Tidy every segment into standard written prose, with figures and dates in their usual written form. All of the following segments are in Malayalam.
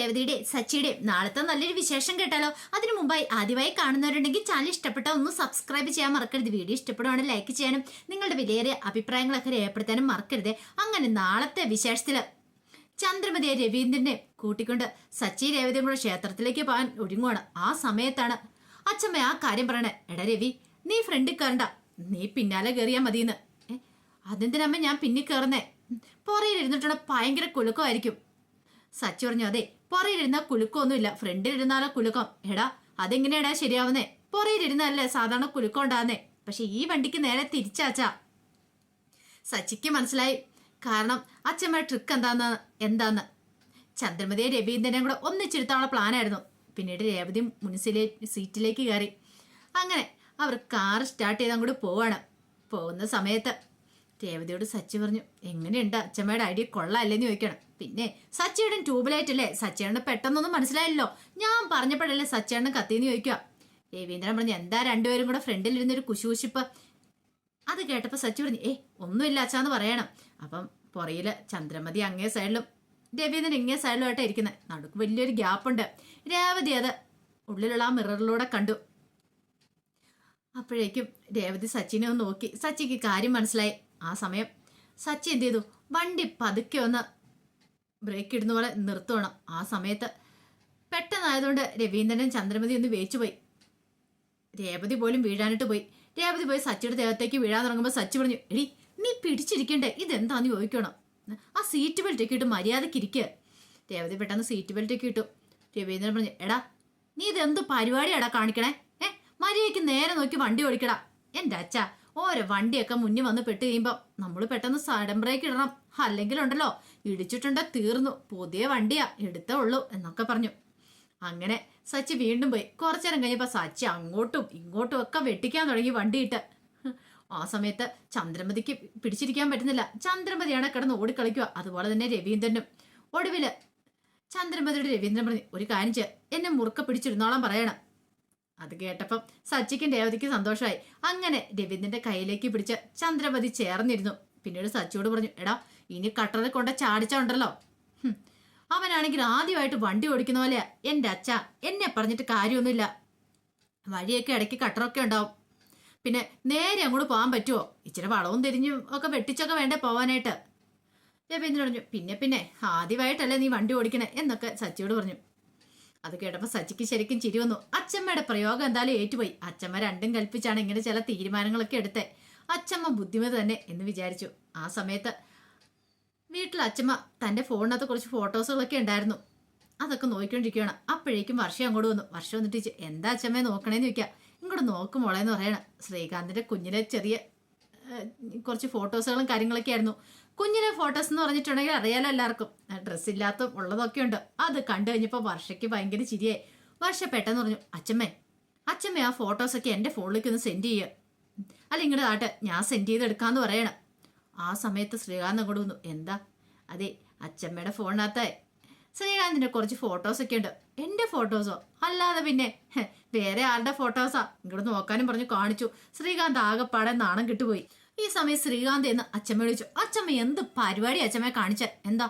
രേവതിയുടെ സച്ചിയുടെ നാളത്തെ നല്ലൊരു വിശേഷം കേട്ടാലോ? അതിനു മുമ്പായി ആദ്യമായി കാണുന്നവരുണ്ടെങ്കിൽ ചാനൽ ഇഷ്ടപ്പെട്ട ഒന്ന് സബ്സ്ക്രൈബ് ചെയ്യാൻ മറക്കരുത്. വീഡിയോ ഇഷ്ടപ്പെടുവാണെങ്കിൽ ലൈക്ക് ചെയ്യാനും നിങ്ങളുടെ വിലയേറിയ അഭിപ്രായങ്ങളൊക്കെ രേഖപ്പെടുത്താനും മറക്കരുത്. അങ്ങനെ നാളത്തെ വിശേഷത്തില് ചന്ദ്രമതിയെ രവീന്ദ്രനെ കൂട്ടിക്കൊണ്ട് സച്ചി രേവതിയും കൂടെ ക്ഷേത്രത്തിലേക്ക് പോകാൻ ഒരുങ്ങുവാണ്. ആ സമയത്താണ് അച്ഛമ്മ ആ കാര്യം പറയണേ. എടാ രവി, നീ ഫ്രണ്ടിൽ കയറണ്ട, നീ പിന്നാലെ കയറിയാ മതിയെന്ന്. അതെന്തിനമ്മ ഞാൻ പിന്നിൽ കയറുന്നേ? പുറയിലിരുന്നിട്ടുള്ള ഭയങ്കര കുലുക്കമായിരിക്കും. സച്ചി പറഞ്ഞു, അതെ, പുറയിലിരുന്ന കുലുക്കമൊന്നുമില്ല, ഫ്രണ്ടിലിരുന്നാലോ കുലുക്കം. എടാ അതെങ്ങനെയാടാ ശരിയാവുന്നേ? പുറയിലിരുന്നല്ലേ സാധാരണ കുലുക്കം ഉണ്ടാകുന്നേ, പക്ഷെ ഈ വണ്ടിക്ക് നേരെ തിരിച്ചാച്ചാ. സച്ചിക്ക് മനസ്സിലായി, കാരണം അച്ഛമ്മയുടെ ട്രിക്ക് എന്താന്ന്. ചന്ദ്രമതിയെ രവീന്ദ്രനെയും കൂടെ ഒന്നിച്ചിരുത്താനുള്ള പ്ലാനായിരുന്നു. പിന്നീട് രേവതി മുൻസിലെ സീറ്റിലേക്ക് കയറി. അങ്ങനെ അവർ കാർ സ്റ്റാർട്ട് ചെയ്ത് അങ്ങോട്ട് പോവാണ്. പോകുന്ന സമയത്ത് രേവതിയോട് സച്ചി പറഞ്ഞു, എങ്ങനെയുണ്ട് അച്ഛമ്മയുടെ ഐഡിയ, കൊള്ളാല്ലേന്ന് ചോദിക്കണം. പിന്നെ സച്ചിയുടെ ട്യൂബ്ലൈറ്റ് അല്ലേ, സച്ചിയുടെ പെട്ടെന്നൊന്നും മനസ്സിലായില്ലോ, ഞാൻ പറഞ്ഞപ്പോഴല്ലേ സച്ചിയുടെ കത്തിന്ന് ചോദിക്കുക. രവീന്ദ്രൻ പറഞ്ഞു, എന്താ രണ്ടുപേരും കൂടെ ഫ്രണ്ടിലിരുന്നൊരു കുശുകുശിപ്പ്. അത് കേട്ടപ്പോൾ സച്ചി പറഞ്ഞു, ഒന്നുമില്ല അച്ഛാന്ന് പറയണം. അപ്പം പുറയില് ചന്ദ്രമതി അങ്ങേ സൈഡിലും രവീന്ദ്രൻ ഇങ്ങേ സൈഡിലുമായിട്ടാണ് ഇരിക്കുന്നത്. നടുക്ക് വലിയൊരു ഗ്യാപ്പുണ്ട്. രേവതി അത് ഉള്ളിലുള്ള ആ മിററിലൂടെ കണ്ടു. അപ്പോഴേക്കും രേവതി സച്ചിനെ ഒന്ന് നോക്കി. സച്ചിക്ക് കാര്യം മനസ്സിലായി. ആ സമയം സച്ചി എന്ത് ചെയ്തു, വണ്ടി പതുക്കെ ഒന്ന് ബ്രേക്ക് ഇടുന്ന പോലെ നിർത്തുവണം. ആ സമയത്ത് പെട്ടെന്നായതുകൊണ്ട് രവീന്ദ്രനും ചന്ദ്രമതി ഒന്ന് വേച്ചുപോയി. രേവതി പോലും വീഴാനിട്ട് പോയി. രേവതി പോയി സച്ചിയുടെ ദേഹത്തേക്ക് വീഴാൻ തുടങ്ങുമ്പോൾ സച്ചി പറഞ്ഞു, എടി നീ പിടിച്ചിരിക്കണ്ടേ, ഇതെന്താന്ന് ചോദിക്കണം. ആ സീറ്റ് ബെൽറ്റ് ഒക്കെ ഇട്ട് മര്യാദയ്ക്ക് ഇരിക്കുക. രേവതി പെട്ടെന്ന് സീറ്റ് ബെൽറ്റ് ഒക്കെ ഇട്ടു. രവീന്ദ്രൻ പറഞ്ഞു, എടാ നീ ഇതെന്ത് പരിപാടിയാടാ കാണിക്കണേ? മര്യാദയ്ക്ക് നേരെ നോക്കി വണ്ടി ഓടിക്കടാ. എൻ്റെ അച്ഛ, ഓരോ വണ്ടിയൊക്കെ മുന്നിൽ വന്ന് പെട്ട് കഴിയുമ്പോൾ നമ്മൾ പെട്ടെന്ന് സഡൻ ബ്രേക്ക് ഇടണം, അല്ലെങ്കിൽ ഉണ്ടല്ലോ ഇടിച്ചിട്ടുണ്ടെ തീർന്നു, പുതിയ വണ്ടിയാ, എടുത്തേ ഉള്ളൂ എന്നൊക്കെ പറഞ്ഞു. അങ്ങനെ സച്ചി വീണ്ടും പോയി. കുറച്ചു നേരം കഴിഞ്ഞപ്പോൾ സച്ചി അങ്ങോട്ടും ഇങ്ങോട്ടും ഒക്കെ വെട്ടിക്കാൻ തുടങ്ങി വണ്ടിയിട്ട്. ആ സമയത്ത് ചന്ദ്രമതിക്ക് പിടിച്ചിരിക്കാൻ പറ്റുന്നില്ല. ചന്ദ്രമതിയാണ് കിടന്ന് ഓടിക്കളിക്കുക. അതുപോലെ തന്നെ രവീന്ദ്രനും. ഒടുവില് ചന്ദ്രമതിയുടെ രവീന്ദ്രൻ പറഞ്ഞു, ഒരു കാര്യം ചെയ്യ, എന്നെ മുറുക്ക പിടിച്ചിരുന്നോളാം പറയണം. അത് കേട്ടപ്പം സച്ചിക്കും രേവതിക്കും സന്തോഷമായി. അങ്ങനെ രവീന്ദ്രന്റെ കയ്യിലേക്ക് പിടിച്ച് ചന്ദ്രമതി ചേർന്നിരുന്നു. പിന്നീട് സച്ചിയോട് പറഞ്ഞു, എടാ ഇനി കട്ടറിൽ കൊണ്ട് ചാടിച്ചുണ്ടല്ലോ, അവനാണെങ്കിൽ ആദ്യമായിട്ട് വണ്ടി ഓടിക്കുന്ന പോലെയാ. എൻ്റെ അച്ഛ, എന്നെ പറഞ്ഞിട്ട് കാര്യമൊന്നുമില്ല, വഴിയൊക്കെ ഇടയ്ക്ക് കട്ടറൊക്കെ ഉണ്ടാവും, പിന്നെ നേരെ അങ്ങോട്ട് പോകാൻ പറ്റുമോ? ഇച്ചിരി വളവും തിരിഞ്ഞും ഒക്കെ വെട്ടിച്ചൊക്കെ വേണ്ടേ പോവാനായിട്ട്. രവീന്ദ്രൻ പറഞ്ഞു, പിന്നെ ആദ്യമായിട്ടല്ലേ നീ വണ്ടി ഓടിക്കണേ എന്നൊക്കെ സച്ചിയോട് പറഞ്ഞു. അത് കേട്ടപ്പോൾ സച്ചിക്ക് ശരിക്കും ചിരി വന്നു. അച്ഛമ്മയുടെ പ്രയോഗം എന്തായാലും ഏറ്റുപോയി. അച്ഛമ്മ രണ്ടും കൽപ്പിച്ചാണ് ഇങ്ങനെ ചില തീരുമാനങ്ങളൊക്കെ എടുത്തേ. അച്ഛമ്മ ബുദ്ധിമതി തന്നെ എന്ന് വിചാരിച്ചു. ആ സമയത്ത് വീട്ടിൽ അച്ഛമ്മ തൻ്റെ ഫോണിനകത്ത് കുറച്ച് ഫോട്ടോസുകളൊക്കെ ഉണ്ടായിരുന്നു. അതൊക്കെ നോക്കിക്കൊണ്ടിരിക്കുകയാണ്. അപ്പോഴേക്കും വർഷം അങ്ങോട്ട് വന്നു. വർഷം വന്നിട്ട്, എന്താ അച്ഛമ്മയെ നോക്കണേന്ന് ചോദിക്കുക. ഇങ്ങോട്ട് നോക്കുമോളേന്ന് പറയണം. ശ്രീകാന്തിൻ്റെ കുഞ്ഞിലെ ചെറിയ കുറച്ച് ഫോട്ടോസുകളും കാര്യങ്ങളൊക്കെ ആയിരുന്നു. കുഞ്ഞിലെ ഫോട്ടോസ് എന്ന് പറഞ്ഞിട്ടുണ്ടെങ്കിൽ അറിയാലോ എല്ലാവർക്കും, ഡ്രസ്സില്ലാത്ത ഉള്ളതൊക്കെ ഉണ്ട്. അത് കണ്ടു കഴിഞ്ഞപ്പോൾ വർഷയ്ക്ക് ഭയങ്കര ചിരിയായി. വർഷ പെട്ടെന്ന് പറഞ്ഞു, അച്ഛമ്മ ആ ഫോട്ടോസൊക്കെ എൻ്റെ ഫോണിലേക്ക് ഒന്ന് സെൻഡ് ചെയ്യുക, അല്ല ഇങ്ങോട്ട് ആട്ടെ ഞാൻ സെൻഡ് ചെയ്തെടുക്കാമെന്ന് പറയണം. ആ സമയത്ത് ശ്രീകാന്ത് അങ്ങോട്ട് വന്നു. എന്താ? അതെ, അച്ഛമ്മയുടെ ഫോണിനകത്ത് ശ്രീകാന്തിൻ്റെ കുറച്ച് ഫോട്ടോസൊക്കെ ഉണ്ട്. എൻ്റെ ഫോട്ടോസോ? അല്ലാതെ പിന്നെ വേറെ ആരുടെ ഫോട്ടോസാ? ഇങ്ങോട്ട് നോക്കാനും പറഞ്ഞു കാണിച്ചു. ശ്രീകാന്ത് ആകെപ്പാടെ നാണം കിട്ടുപോയി. ഈ സമയം ശ്രീകാന്ത് എന്ന് അച്ഛമ്മ വിളിച്ചു. അച്ഛമ്മ എന്ത് പരിപാടി അച്ഛമ്മയെ കാണിച്ച? എന്താ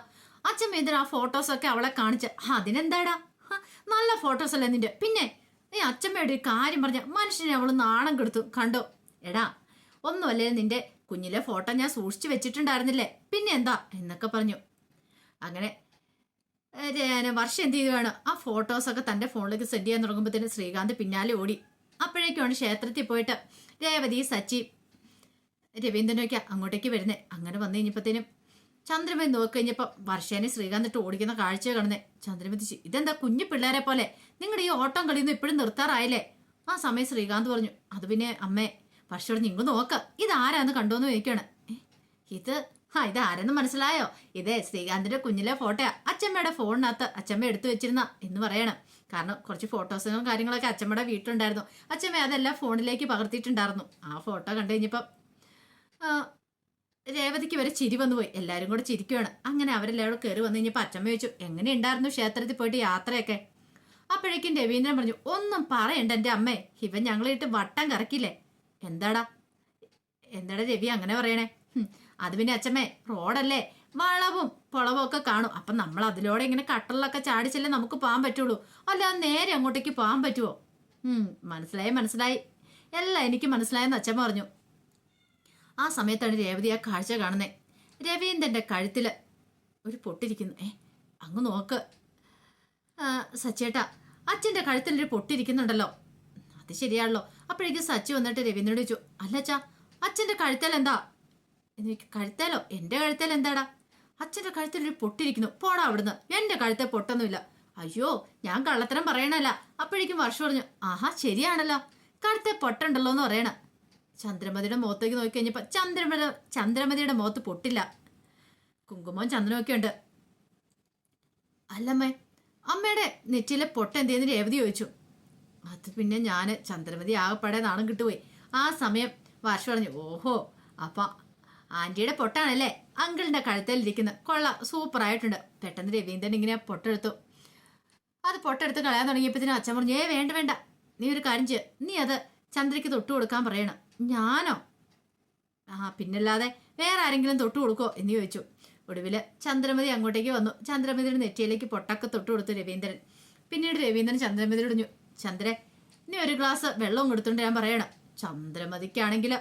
അച്ഛമ്മ എന്തിനാ ആ ഫോട്ടോസൊക്കെ അവളെ കാണിച്ച? അതിനെന്താടാ, നല്ല ഫോട്ടോസ് അല്ലേ നിന്റെ. പിന്നെ നീ അച്ഛമ്മയുടെ ഒരു കാര്യം പറഞ്ഞ മനുഷ്യനെ അവള് നാണം കെടുത്തു കണ്ടോ? എടാ ഒന്നുമല്ലേ, നിന്റെ കുഞ്ഞിലെ ഫോട്ടോ ഞാൻ സൂക്ഷിച്ചു വെച്ചിട്ടുണ്ടായിരുന്നില്ലേ, പിന്നെ എന്താ എന്നൊക്കെ പറഞ്ഞു. അങ്ങനെ വർഷം എന്ത് ചെയ്യുകയാണ്, ആ ഫോട്ടോസൊക്കെ തൻ്റെ ഫോണിലേക്ക് സെൻഡ് ചെയ്യാൻ തുടങ്ങുമ്പോഴത്തേന് ശ്രീകാന്ത് പിന്നാലെ ഓടി. അപ്പോഴേക്കാണ് ക്ഷേത്രത്തിൽ പോയിട്ട് രേവതി സച്ചി രവീന്ദ്രനൊക്കെ അങ്ങോട്ടേക്ക് വരുന്നേ. അങ്ങനെ വന്നു കഴിഞ്ഞപ്പോഴത്തേനും ചന്ദ്രമതി നോക്കി കഴിഞ്ഞപ്പോൾ വർഷേനെ ശ്രീകാന്ത് ഇട്ട് ഓടിക്കുന്ന കാഴ്ച കാണുന്നേ. ചന്ദ്രമതി, ഇതെന്താ കുഞ്ഞു പിള്ളേരെ പോലെ, നിങ്ങളുടെ ഈ ഓട്ടം കളിയൊന്നും ഇപ്പോഴും നിർത്താറായില്ലേ? ആ സമയം ശ്രീകാന്ത് പറഞ്ഞു, അത് പിന്നെ അമ്മേ, വർഷയോട് നിങ്ങൾ നോക്ക, ഇതാരാന്ന് കണ്ടോന്ന് ചോദിക്കുകയാണ്. ഇത് ആരെന്ന് മനസ്സിലായോ? ഇതേ ശ്രീകാന്തിന്റെ കുഞ്ഞിലെ ഫോട്ടോയാ, അച്ഛമ്മയുടെ ഫോണിനകത്ത് അച്ഛമ്മ എടുത്തു വെച്ചിരുന്ന എന്ന് പറയണം. കാരണം കുറച്ച് ഫോട്ടോസുകളും കാര്യങ്ങളൊക്കെ അച്ഛമ്മയുടെ വീട്ടിലുണ്ടായിരുന്നു. അച്ഛമ്മ അതെല്ലാം ഫോണിലേക്ക് പകർത്തിയിട്ടുണ്ടായിരുന്നു. ആ ഫോട്ടോ കണ്ടു കഴിഞ്ഞപ്പം രേവതിക്ക് വരെ ചിരി വന്നുപോയി. എല്ലാവരും കൂടെ ചിരിക്കുകയാണ്. അങ്ങനെ അവരെല്ലാവരും കയറി വന്നു കഴിഞ്ഞപ്പോൾ അച്ഛമ്മ ചോദിച്ചു, എങ്ങനെ ഉണ്ടായിരുന്നു ക്ഷേത്രത്തിൽ പോയിട്ട് യാത്രയൊക്കെ? അപ്പോഴേക്കും രവീന്ദ്രൻ പറഞ്ഞു, ഒന്നും പറയണ്ട എൻ്റെ അമ്മേ, ഇവൻ ഞങ്ങളിട്ട് വട്ടം കറക്കില്ലേ. എന്താടാ രവി അങ്ങനെ പറയണേ? അത് പിന്നെ അച്ഛമ്മേ, റോഡല്ലേ, വളവും കുളവൊക്കെ കാണും. അപ്പം നമ്മൾ അതിലൂടെ ഇങ്ങനെ കട്ടറിലൊക്കെ ചാടിച്ചല്ലേ നമുക്ക് പോകാൻ പറ്റുള്ളൂ, അല്ലാതെ നേരെ അങ്ങോട്ടേക്ക് പോകാൻ പറ്റുമോ? മനസ്സിലായി, എല്ലാം എനിക്ക് മനസ്സിലായെന്ന് അച്ഛൻ പറഞ്ഞു. ആ സമയത്താണ് രേവതി ആ കാഴ്ച കാണുന്നത്. രവീന്ദ്രൻ്റെ കഴുത്തിൽ ഒരു പൊട്ടിരിക്കുന്നു. അങ്ങ് നോക്ക് സച്ചേട്ടാ, അച്ഛൻ്റെ കഴുത്തിലൊരു പൊട്ടിരിക്കുന്നുണ്ടല്ലോ. അത് ശരിയാണല്ലോ. അപ്പോഴേക്കും സച്ചി വന്നിട്ട് രവീന്ദ്രനോട് ചോദിച്ചു, അല്ല അച്ഛാ, അച്ഛൻ്റെ കഴുത്തേൽ എന്താ? എനിക്ക് കഴുത്തേലോ? എൻ്റെ കഴുത്തേൽ എന്താടാ? അച്ഛൻ്റെ കഴുത്തിലൊരു പൊട്ടിരിക്കുന്നു. പോടാ അവിടുന്ന്, എൻ്റെ കഴുത്തെ പൊട്ടൊന്നുമില്ല. അയ്യോ, ഞാൻ കള്ളത്തരം പറയണല്ല. അപ്പോഴേക്കും വർഷം പറഞ്ഞു, ആഹാ ശരിയാണല്ലോ, കഴുത്തെ പൊട്ടുണ്ടല്ലോ എന്ന് പറയണ. ചന്ദ്രമതിയുടെ മുഖത്തേക്ക് നോക്കിക്കഴിഞ്ഞപ്പോൾ ചന്ദ്രമതിയുടെ മുഖത്ത് പൊട്ടില്ല, കുങ്കുമവും ചന്ദനമൊക്കെ ഉണ്ട്. അല്ലമ്മേ, അമ്മയുടെ നെറ്റിയിലെ പൊട്ട എന്തേന്ന് രേവതി ചോദിച്ചു. അത് പിന്നെ ഞാൻ ചന്ദ്രമതി ആകെപ്പാടെ നാണം കിട്ടുപോയി. ആ സമയം വർഷം പറഞ്ഞു, ഓഹോ, അപ്പം ആൻറ്റിയുടെ പൊട്ടാണല്ലേ അങ്കിളിൻ്റെ കഴുത്തേലിരിക്കുന്നത്, കൊള്ളാം, സൂപ്പറായിട്ടുണ്ട്. പെട്ടെന്ന് രവീന്ദ്രൻ ഇങ്ങനെ പൊട്ടെടുത്തു. അത് പൊട്ടെടുത്ത് കളയാൻ തുടങ്ങിയപ്പോഴത്തേനും അച്ഛൻ പറഞ്ഞു, വേണ്ട, നീ ഒരു കാര്യം ചെയ്യ, നീ അത് ചന്ദ്രയ്ക്ക് തൊട്ട് കൊടുക്കാൻ പറയണം. ഞാനോ? പിന്നല്ലാതെ വേറെ ആരെങ്കിലും തൊട്ട് കൊടുക്കോ എന്ന് ചോദിച്ചു. ഒടുവിൽ ചന്ദ്രമതി അങ്ങോട്ടേക്ക് വന്നു. ചന്ദ്രമതിയുടെ നെറ്റിയിലേക്ക് പൊട്ടൊക്കെ തൊട്ട് കൊടുത്തു രവീന്ദ്രൻ. പിന്നീട് രവീന്ദ്രൻ ചന്ദ്രമതിയോട് പറഞ്ഞു, ചന്ദ്രേ, നീ ഒരു ഗ്ലാസ് വെള്ളവും കൊടുത്തോണ്ട് ഞാൻ പറയണം. ചന്ദ്രമതിക്കാണെങ്കിൽ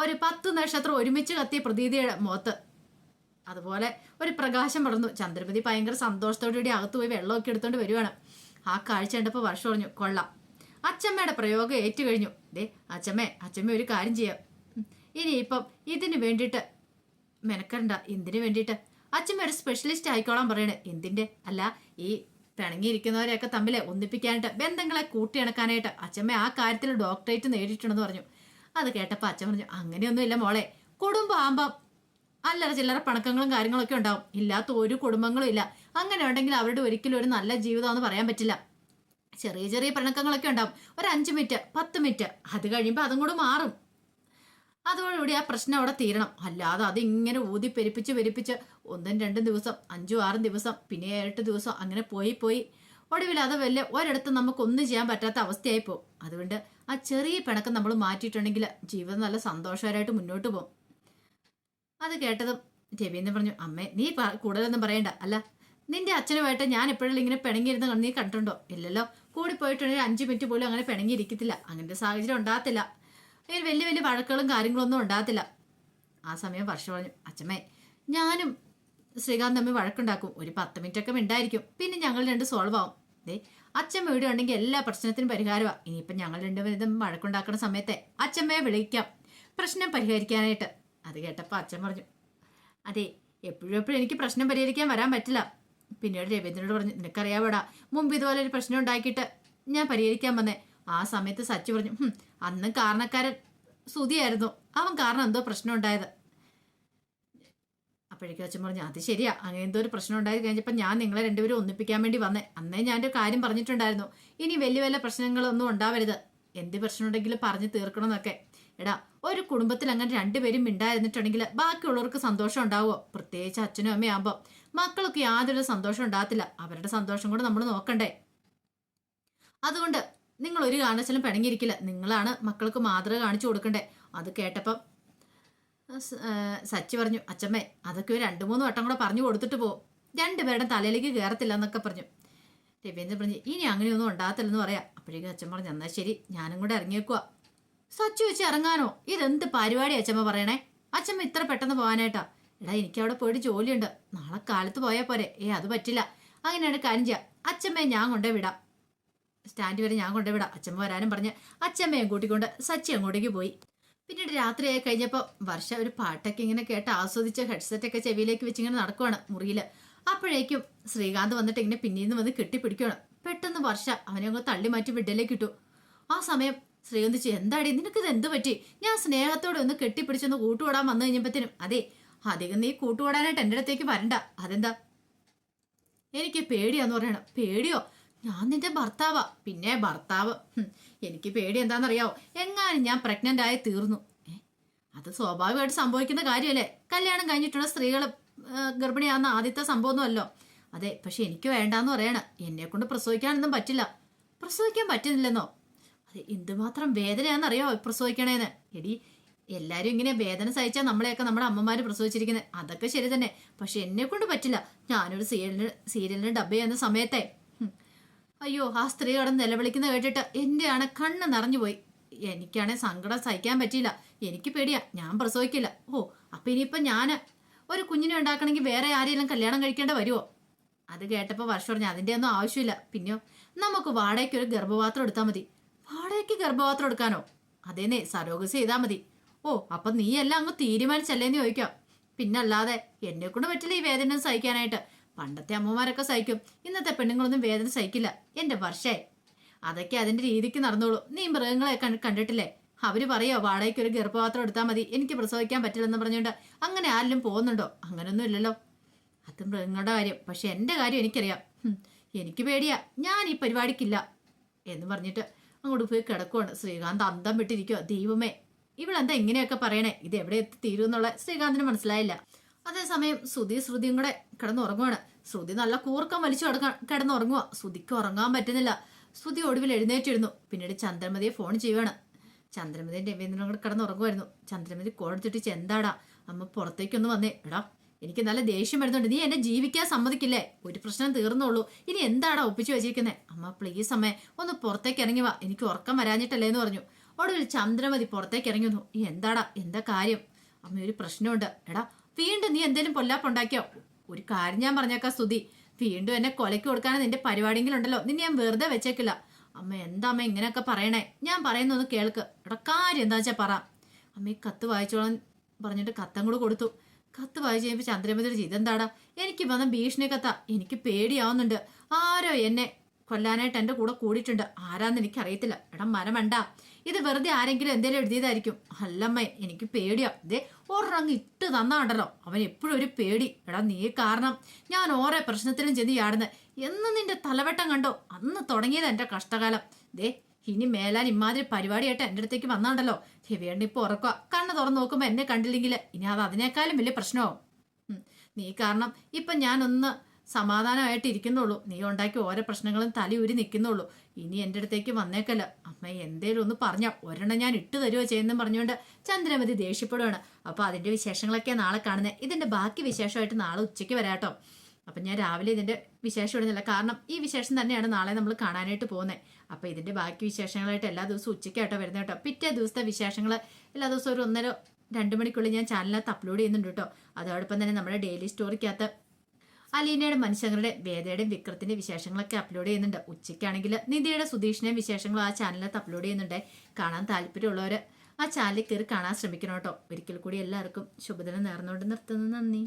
ഒരു 10 നക്ഷത്രം ഒരുമിച്ച് കത്തിയ പ്രതീതിയുടെ മുഖത്ത് അതുപോലെ ഒരു പ്രകാശം പടർന്നു. ചന്ദ്രമതി ഭയങ്കര സന്തോഷത്തോടുകൂടി അകത്ത് പോയി വെള്ളമൊക്കെ എടുത്തോണ്ട് വരുവാണ്. ആ കാഴ്ച കണ്ടപ്പോൾ വർഷം പറഞ്ഞു, കൊള്ളാം, അച്ഛമ്മയുടെ പ്രയോഗം ഏറ്റുകഴിഞ്ഞു. അച്ഛമ്മ ഒരു കാര്യം ചെയ്യാം, ഇനിയിപ്പം ഇതിന് വേണ്ടിയിട്ട് മെനക്കണ്ട. എന്തിനു വേണ്ടിയിട്ട്? അച്ഛമ്മ ഒരു സ്പെഷ്യലിസ്റ്റ് ആയിക്കോളാൻ പറയണേ. എന്തിൻ്റെ? അല്ല, ഈ പിണങ്ങിയിരിക്കുന്നവരെയൊക്കെ തമ്മിൽ ഒന്നിപ്പിക്കാനായിട്ട്, ബന്ധങ്ങളെ കൂട്ടിയിണക്കാനായിട്ട് അച്ഛമ്മ ആ കാര്യത്തിൽ ഡോക്ടറേറ്റ് നേടിയിട്ടുണ്ടെന്ന് പറഞ്ഞു. അത് കേട്ടപ്പോൾ അച്ഛൻ പറഞ്ഞു, അങ്ങനെയൊന്നുമില്ല മോളെ, കുടുംബം ആകുമ്പം അല്ലറ ചില്ലറ പണക്കങ്ങളും കാര്യങ്ങളൊക്കെ ഉണ്ടാവും. ഇല്ലാത്ത ഒരു കുടുംബങ്ങളും ഇല്ല. അങ്ങനെ ഉണ്ടെങ്കിൽ അവരുടെ ഒരിക്കലും ഒരു നല്ല ജീവിതമാണെന്ന് പറയാൻ പറ്റില്ല. ചെറിയ ചെറിയ പിണക്കങ്ങളൊക്കെ ഉണ്ടാവും, ഒരു 5 മിനിറ്റ് 10 മിനിറ്റ്, അത് കഴിയുമ്പോൾ അതും കൂടെ മാറും. അതോടുകൂടി ആ പ്രശ്നം അവിടെ തീരണം. അല്ലാതെ അതിങ്ങനെ ഊതി പെരുപ്പിച്ച് 1 2 ദിവസം 5 6 ദിവസം പിന്നെ 7 ദിവസം അങ്ങനെ പോയി ഒടുവിൽ അത് ഒരിടത്ത് നമുക്കൊന്നും ചെയ്യാൻ പറ്റാത്ത അവസ്ഥയായി പോകും. അതുകൊണ്ട് ആ ചെറിയ പിണക്കം നമ്മൾ മാറ്റിയിട്ടുണ്ടെങ്കിൽ ജീവിതം നല്ല സന്തോഷകരമായിട്ട് മുന്നോട്ട് പോകും. അത് കേട്ടതും രവീന്ദ്രൻ പറഞ്ഞു, അമ്മേ നീ കൂടുതലൊന്നും പറയണ്ട. അല്ല, നിന്റെ അച്ഛനുമായിട്ട് ഞാൻ എപ്പോഴും ഇങ്ങനെ പിണങ്ങിയിരുന്ന നീ കണ്ടിട്ടുണ്ടോ? ഇല്ലല്ലോ. കൂടിപ്പോയിട്ടുണ്ടെങ്കിൽ 5 മിനിറ്റ് പോലും അങ്ങനെ പിണങ്ങിയിരിക്കത്തില്ല. അങ്ങനത്തെ സാഹചര്യം ഉണ്ടാകത്തില്ല. വലിയ വലിയ വഴക്കുകളും കാര്യങ്ങളൊന്നും ഉണ്ടാകത്തില്ല. ആ സമയം വർഷം പറഞ്ഞു, അച്ഛമ്മേ, ഞാനും ശ്രീകാന്ത് തമ്മിൽ വഴക്കുണ്ടാക്കും. ഒരു 10 മിനിറ്റൊക്കെ മിണ്ടായിരിക്കും, പിന്നെ ഞങ്ങൾ 2 സോൾവ് ആവും. അച്ഛമ്മ ഇവിടെ ഉണ്ടെങ്കിൽ എല്ലാ പ്രശ്നത്തിനും പരിഹാരമാണ്. ഇനിയിപ്പം ഞങ്ങൾ 2 പേരും വഴക്കുണ്ടാക്കുന്ന സമയത്തെ അച്ഛമ്മയെ വിളിക്കാം പ്രശ്നം പരിഹരിക്കാനായിട്ട്. അത് കേട്ടപ്പോൾ അച്ഛൻ പറഞ്ഞു, അതെ, എപ്പോഴും എനിക്ക് പ്രശ്നം പരിഹരിക്കാൻ വരാൻ പറ്റില്ല. പിന്നീട് രവീന്ദ്രനോട് പറഞ്ഞു, നിനക്കറിയാവോടാ, മുമ്പ് ഇതുപോലെ ഒരു പ്രശ്നം ഉണ്ടാക്കിയിട്ട് ഞാൻ പരിഹരിക്കാൻ വന്നേ. ആ സമയത്ത് സച്ചി പറഞ്ഞു, അന്ന് കാരണക്കാരൻ സുതിയായിരുന്നു, അവൻ കാരണം എന്തോ പ്രശ്നം ഉണ്ടായത്. അപ്പോഴേക്കും അച്ഛൻ പറഞ്ഞു, അത് ശരിയാ, അങ്ങനെ എന്തോ ഒരു പ്രശ്നം ഉണ്ടായി കഴിഞ്ഞപ്പോൾ ഞാൻ നിങ്ങളെ 2 പേരും ഒന്നിപ്പിക്കാൻ വേണ്ടി വന്നേ. അന്നേ ഞാൻ ഒരു കാര്യം പറഞ്ഞിട്ടുണ്ടായിരുന്നു, ഇനി വലിയ പ്രശ്നങ്ങളൊന്നും ഉണ്ടാവരുത്, എന്ത് പ്രശ്നം ഉണ്ടെങ്കിലും പറഞ്ഞു തീർക്കണമെന്നൊക്കെ. എടാ, ഒരു കുടുംബത്തിൽ അങ്ങനെ 2 പേരും മിണ്ടായിരുന്നിട്ടുണ്ടെങ്കിൽ ബാക്കിയുള്ളവർക്ക് സന്തോഷം ഉണ്ടാവുമോ? പ്രത്യേകിച്ച് അച്ഛനും അമ്മയും ആകുമ്പോൾ മക്കൾക്ക് യാതൊരു സന്തോഷം ഉണ്ടാകത്തില്ല. അവരുടെ സന്തോഷം കൂടെ നമ്മൾ നോക്കണ്ടേ. അതുകൊണ്ട് നിങ്ങൾ ഒരു കാരണവശാലും പിണങ്ങിയിരിക്കില്ല. നിങ്ങളാണ് മക്കൾക്ക് മാതൃക കാണിച്ചു കൊടുക്കണ്ടേ. അത് കേട്ടപ്പം സച്ചി പറഞ്ഞു, അച്ഛമ്മേ, അതൊക്കെ ഒരു 2-3 വട്ടം കൂടെ പറഞ്ഞു കൊടുത്തിട്ട് പോകും, 2 പേരുടെ തലയിലേക്ക് കയറത്തില്ല എന്നൊക്കെ പറഞ്ഞു. രവീന്ദ്രൻ പറഞ്ഞു, ഇനി അങ്ങനെയൊന്നും ഉണ്ടാകത്തില്ലെന്ന് പറയാം. അപ്പോഴേക്കും അച്ഛൻ പറഞ്ഞു, എന്നാൽ ശരി, ഞാനും കൂടെ ഇറങ്ങിയേക്കുക. സച്ചി വെച്ച് ഇറങ്ങാനോ? ഇതെന്ത് പരിപാടി അച്ഛമ്മ പറയണേ? അച്ഛമ്മ ഇത്ര പെട്ടെന്ന് പോകാനായിട്ടാ? എടാ, എനിക്ക് അവിടെ പോയിട്ട് ജോലിയുണ്ട്, നാളെ കാലത്ത് പോയാൽ പോരെ. അത് പറ്റില്ല. അങ്ങനെയാണ് കാര്യം ചെയ്യാം, അച്ഛമ്മയെ ഞാൻ കൊണ്ടേ വിടാം, സ്റ്റാൻഡ് വരെ ഞാൻ കൊണ്ടേ വിടാം. അച്ഛമ്മ വരാനും പറഞ്ഞ് അച്ഛമ്മയെ കൂട്ടിക്കൊണ്ട് സച്ചി അങ്ങോട്ടേക്ക് പോയി. പിന്നീട് രാത്രിയായി കഴിഞ്ഞപ്പോൾ വർഷ ഒരു പാട്ടൊക്കെ ഇങ്ങനെ കേട്ട് ആസ്വദിച്ച് ഹെഡ്സെറ്റൊക്കെ ചെവിയിലേക്ക് വെച്ചിങ്ങനെ നടക്കുവാണ് മുറിയിൽ. അപ്പോഴേക്കും ശ്രീകാന്ത് വന്നിട്ട് ഇങ്ങനെ പിന്നീന്ന് വന്ന് കെട്ടിപ്പിടിക്കുകയാണ്. പെട്ടെന്ന് വർഷ അവനെ അങ്ങ് തള്ളി മാറ്റി ബെഡിലേക്ക് ഇട്ടു. ആ സമയം ശ്രീകാന്ത് ചോദിച്ചു, എന്താടി നിനക്കിത് എന്ത് പറ്റി? ഞാൻ സ്നേഹത്തോടെ ഒന്ന് കെട്ടിപ്പിടിച്ചൊന്ന് കൂട്ടുകൂടാൻ വന്നു കഴിഞ്ഞപ്പോഴത്തേനും, അതെ, അധികം നീ കൂട്ടുകൂടാനായിട്ട് എൻ്റെ അടുത്തേക്ക് വരണ്ട. അതെന്താ? എനിക്ക് പേടിയാന്ന് പറയണം. പേടിയോ? ഞാൻ നിന്റെ ഭർത്താവാ. പിന്നെ ഭർത്താവ്? എനിക്ക് പേടി എന്താണെന്നറിയാവോ? എങ്ങാനും ഞാൻ പ്രഗ്നന്റ് ആയി തീർന്നു. അത് സ്വാഭാവികമായിട്ട് സംഭവിക്കുന്ന കാര്യമല്ലേ? കല്യാണം കഴിഞ്ഞിട്ടുള്ള സ്ത്രീകൾ ഗർഭിണിയാവുന്ന ആദ്യത്തെ സംഭവമൊന്നുമല്ലോ. അതെ, പക്ഷെ എനിക്ക് വേണ്ടാന്ന് പറയണ. എന്നെ കൊണ്ട് പ്രസവിക്കാനൊന്നും പറ്റില്ല. പ്രസവിക്കാൻ പറ്റുന്നില്ലെന്നോ? അതെ, എന്തുമാത്രം വേദനയാണെന്നറിയാവോ പ്രസവിക്കണേന്ന്? എടി, എല്ലാരും ഇങ്ങനെ വേദന സഹിച്ചാൽ നമ്മളെയൊക്കെ നമ്മുടെ അമ്മമാര് പ്രസവിച്ചിരിക്കുന്നത്, അതൊക്കെ ശരി തന്നെ. പക്ഷെ എന്നെ കൊണ്ട് പറ്റില്ല. ഞാനൊരു സീരിയലിന് ഡബ് ചെയ്യുന്ന സമയത്തെ അയ്യോ, ആ സ്ത്രീ കടന്ന് നിലവിളിക്കുന്ന കേട്ടിട്ട് എന്റെയാണ് കണ്ണ് നിറഞ്ഞുപോയി. എനിക്കാണെ സങ്കടം സഹിക്കാൻ പറ്റിയില്ല. എനിക്ക് പേടിയാ, ഞാൻ പ്രസവിക്കില്ല. ഓ, അപ്പൊ ഇനിയിപ്പൊ ഞാന് ഒരു കുഞ്ഞിനെ ഉണ്ടാക്കണമെങ്കിൽ വേറെ ആരെയെല്ലാം കല്യാണം കഴിക്കേണ്ട വരുമോ? അത് കേട്ടപ്പോൾ വർഷം പറഞ്ഞു അതിന്റെ ഒന്നും ആവശ്യമില്ല. പിന്നെയോ, നമുക്ക് വാടകയ്ക്ക് ഒരു ഗർഭപാത്രം എടുത്താൽ മതി. വാടകയ്ക്ക് ഗർഭപാത്രം എടുക്കാനോ? അതേന്നെ, സരോഗസി ചെയ്താൽ മതി. ഓ, അപ്പൊ നീ എല്ലാം അങ്ങ് തീരുമാനിച്ചല്ലേന്ന് ചോദിക്കാം. പിന്നല്ലാതെ എന്നെ കൊണ്ട് പറ്റില്ല ഈ വേദന സഹിക്കാനായിട്ട്. പണ്ടത്തെ അമ്മമാരൊക്കെ സഹിക്കും, ഇന്നത്തെ പെണ്ണുങ്ങളൊന്നും വേദന സഹിക്കില്ല. എന്റെ വർഷേ, അതൊക്കെ അതിന്റെ രീതിക്ക് നടന്നോളൂ. നീ മൃഗങ്ങളെ കണ്ടിട്ടില്ലേ? അവര് പറയോ വാടകയ്ക്ക് ഒരു ഗർഭപാത്രം എടുത്താൽ മതി, എനിക്ക് പ്രസവിക്കാൻ പറ്റില്ലെന്ന് പറഞ്ഞുകൊണ്ട് അങ്ങനെ ആരെങ്കിലും പോകുന്നുണ്ടോ? അങ്ങനൊന്നും ഇല്ലല്ലോ. അത് മൃഗങ്ങളുടെ കാര്യം. പക്ഷെ എന്റെ കാര്യം എനിക്കറിയാം. എനിക്ക് പേടിയാ, ഞാൻ ഈ പരിപാടിക്കില്ല എന്ന് പറഞ്ഞിട്ട് അങ്ങോട്ട് പോയി കിടക്കുവാണ്. ശ്രീകാന്ത് അന്തം വിട്ടിരിക്കുക. ദൈവമേ, ഇവളെന്താ ഇങ്ങനെയൊക്കെ പറയണേ? ഇത് എവിടെ എത്തിത്തീരും എന്നുള്ള ശ്രീകാന്തിന് മനസ്സിലായില്ല. അതേസമയം ശ്രുതിയും കൂടെ കിടന്നുറങ്ങുവാണ്. ശ്രുതി നല്ല കൂർക്കം വലിച്ചു കിടന്നുറങ്ങുക. ശ്രുതിക്ക് ഉറങ്ങാൻ പറ്റുന്നില്ല. ശ്രുതി ഒടുവിൽ എഴുന്നേറ്റിരുന്നു. പിന്നീട് ചന്ദ്രമതിയെ ഫോൺ ചെയ്യുവാണ്. ചന്ദ്രമതിയും രവീന്ദ്രനും കൂടെ കിടന്നുറങ്ങുമായിരുന്നു. ചന്ദ്രമതി കോഴത്തിട്ട് എന്താടാ അമ്മ പുറത്തേക്കൊന്ന് വന്നേ. എടാ, എനിക്ക് നല്ല ദേഷ്യം വരുന്നുണ്ട്. നീ എന്നെ ജീവിക്കാൻ സമ്മതിക്കില്ലേ? ഒരു പ്രശ്നം തീർന്നുള്ളൂ, ഇനി എന്താടാ ഒപ്പിച്ചു വെച്ചിരിക്കുന്നത്? അമ്മ പ്ലീസ് അമ്മേ, ഒന്ന് പുറത്തേക്ക് ഇറങ്ങി വാ, എനിക്ക് ഉറക്കം വരാഞ്ഞിട്ടല്ലേ എന്ന് പറഞ്ഞു. ഒടുവിൽ ചന്ദ്രമതി പുറത്തേക്ക് ഇറങ്ങി വന്നു. എന്താടാ, എന്താ കാര്യം? അമ്മ, ഒരു പ്രശ്നമുണ്ട്. എടാ, വീണ്ടും നീ എന്തേലും പൊല്ലാപ്പുണ്ടാക്കിയോ? ഒരു കാര്യം ഞാൻ പറഞ്ഞേക്കാം സ്തുതി, വീണ്ടും എന്നെ കൊലയ്ക്ക് കൊടുക്കാനും നിന്റെ പരിപാടിയെങ്കിലും ഉണ്ടല്ലോ, നിന്നെ ഞാൻ വെറുതെ വെച്ചേക്കില്ല. അമ്മ, എന്താ അമ്മ ഇങ്ങനെയൊക്കെ പറയണേ? ഞാൻ പറയുന്നൊന്ന് കേൾക്ക്. എടാ, കാര്യം എന്താ വെച്ചാ പറ. അമ്മ, ഈ കത്ത് വായിച്ചോളാൻ പറഞ്ഞിട്ട് കത്തം കൂടെ കൊടുത്തു. കത്ത് വായിച്ചു കഴിഞ്ഞപ്പോൾ ചന്ദ്രമതിയുടെ ഇതെന്താടാ? എനിക്ക് വന്ന ഭീഷണി കത്താ. എനിക്ക് പേടിയാവുന്നുണ്ട്. ആരോ എന്നെ കൊല്ലാനായിട്ട് എൻ്റെ കൂടെ കൂടിയിട്ടുണ്ട്. ആരാന്ന് എനിക്കറിയത്തില്ല. എടാ മരമണ്ട, ഇത് വെറുതെ ആരെങ്കിലും എന്തേലും എഴുതിയതായിരിക്കും. അല്ലമ്മ, എനിക്ക് പേടിയാ. ഇതേ ഒരങ്ങ് ഇട്ട് തന്നാണ്ടല്ലോ, അവൻ എപ്പോഴും ഒരു പേടി. എടാ, നീ കാരണം ഞാൻ ഓരോ പ്രശ്നത്തിലും ചെന്ന് ചാടുന്നത്. എന്ന് നിന്റെ തലവെട്ടം കണ്ടോ, അന്ന് തുടങ്ങിയത് എൻ്റെ കഷ്ടകാലം. ദേ, ഇനി മേലാൻ ഇമാതിരി പരിപാടിയായിട്ട് എൻ്റെ അടുത്തേക്ക് വന്നാണ്ടല്ലോ, രവിയേണ്ട ഇപ്പൊ ഉറക്കുക. കണ്ണ് തുറന്ന് നോക്കുമ്പോൾ എന്നെ കണ്ടില്ലെങ്കിൽ ഇനി അത് അതിനേക്കാളും വലിയ പ്രശ്നമാവും. നീ കാരണം ഇപ്പൊ ഞാനൊന്ന് സമാധാനമായിട്ട് ഇരിക്കുന്നുള്ളൂ. നീ ഉണ്ടാക്കി ഓരോ പ്രശ്നങ്ങളും തലയൂരി നിൽക്കുന്നുള്ളൂ. ഇനി എൻ്റെ അടുത്തേക്ക് വന്നേക്കല്ല. അമ്മ, എന്തേലും ഒന്ന് പറഞ്ഞ ഒരെണ്ണം ഞാൻ ഇട്ട് തരുമോ ചെയ്യുന്നു പറഞ്ഞുകൊണ്ട് ചന്ദ്രമതി ദേഷ്യപ്പെടുകയാണ്. അപ്പൊ അതിന്റെ വിശേഷങ്ങളൊക്കെ നാളെ കാണുന്നത്. ഇതിന്റെ ബാക്കി വിശേഷമായിട്ട് നാളെ ഉച്ചയ്ക്ക് വരാട്ടോ. അപ്പം ഞാൻ രാവിലെ ഇതിൻ്റെ വിശേഷം ഇടുന്നില്ല, കാരണം ഈ വിശേഷം തന്നെയാണ് നാളെ നമ്മൾ കാണാനായിട്ട് പോകുന്നത്. അപ്പോൾ ഇതിൻ്റെ ബാക്കി വിശേഷങ്ങളായിട്ട് എല്ലാ ദിവസവും ഉച്ചയ്ക്കായിട്ടോ വരുന്നത് കേട്ടോ. പിറ്റേ ദിവസത്തെ വിശേഷങ്ങൾ എല്ലാ ദിവസവും ഒരു 1:30-2 മണിക്കുള്ളിൽ ഞാൻ ചാനലിനകത്ത് അപ്ലോഡ് ചെയ്യുന്നുണ്ട് കേട്ടോ. അതോടൊപ്പം തന്നെ നമ്മുടെ ഡെയിലി സ്റ്റോറിക്കകത്ത് അലീനയുടെ, മനുഷ്യങ്ങളുടെ, വേദയുടെയും വിക്രത്തിൻ്റെ വിശേഷങ്ങളൊക്കെ അപ്ലോഡ് ചെയ്യുന്നുണ്ട്. ഉച്ചയ്ക്കാണെങ്കിൽ നിധിയുടെ, സുധീഷിൻ്റെയും വിശേഷങ്ങൾ ആ ചാനലിനകത്ത് അപ്ലോഡ് ചെയ്യുന്നുണ്ട്. കാണാൻ താല്പര്യമുള്ളവർ ആ ചാനലിൽ കയറി കാണാൻ ശ്രമിക്കണം കേട്ടോ. ഒരിക്കൽ കൂടി എല്ലാവർക്കും ശുഭദിനം നേർന്നുകൊണ്ട് നിർത്തുന്നു. നന്ദി.